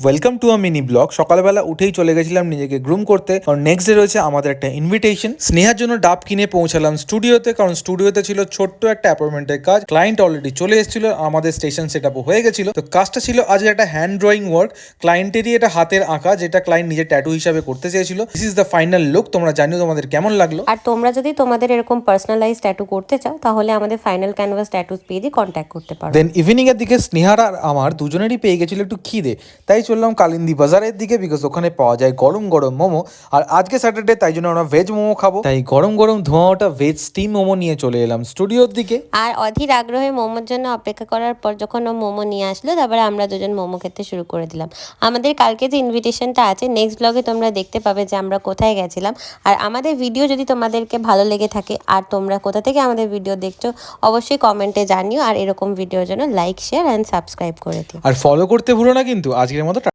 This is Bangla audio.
Welcome to a mini blog. সকালবেলা উঠেই চলে গেছিলাম নিজেকে গ্রুম করতে, কারণ নেক্সট ডে রয়েছে আমাদের একটা ইনভিটেশন। স্নেহার জন্য ডাব কিনে পৌঁছালাম স্টুডিওতে, কারণ স্টুডিওতে ছিল ছোট্ট একটা অ্যাপয়েন্টমেন্টের কাজ। ক্লায়েন্ট অলরেডি চলে এসেছিল, আমাদের স্টেশন সেট আপ হয়ে গেছিল। তো কাজটা ছিল আজ একটা হ্যান্ড ড্রয়িং ওয়ার্ক, ক্লায়েন্টেরই এটা হাতের আঁকা, যেটা ক্লায়েন্ট নিজের ট্যাটু হিসাবে করতে চেয়েছিল। This is the final look. তোমরা জানিও তোমাদের কেমন লাগলো। আর তোমরা যদি তোমাদের এরকম পার্সোনালাইজ ট্যাটু করতে চাও তাহলে আমাদের ফাইনাল ক্যানভাস ট্যাটুস পেজে কন্ট্যাক্ট করতে পারো। দেন ইভিনিং এর দিকে স্নেহার আর আমার দুজনেরই পেয়ে গেছিল একটু খিদে, তাই চললাম কালিন্দী বাজারের দিকে, বিকজ ওখানে পাওয়া যায় গরম গরম মোমো। আর আজকে স্যাটারডে, তাই জন্য আমরা ভেজ মোমো খাবো, তাই গরম গরম ধোঁয়া ওটা ভেজ স্টিম মোমো নিয়ে চলে এলাম স্টুডিওর দিকে। আর অধীর আগ্রহে মোমোর জন্য অপেক্ষা করার পর যখন ও মোমো নিয়ে আসলো, তারপরে আমরা দুজন মোমো খেতে শুরু করে দিলাম। আমাদের কালকে যে ইনভিটেশনটা আছে, নেক্সট ব্লগে তোমরা দেখতে পাবে যে আমরা কোথায় গেছিলাম। আর আমাদের ভিডিও যদি তোমাদেরকে ভালো লেগে থাকে আর তোমরা কোথা থেকে আমাদের ভিডিও দেখছো অবশ্যই কমেন্টে জানিও। আর এরকম ভিডিওর জন্য লাইক, শেয়ার অ্যান্ড সাবস্ক্রাইব করে দিও। আর ফলো করতে ভুলো না কিন্তু। আজকের মতো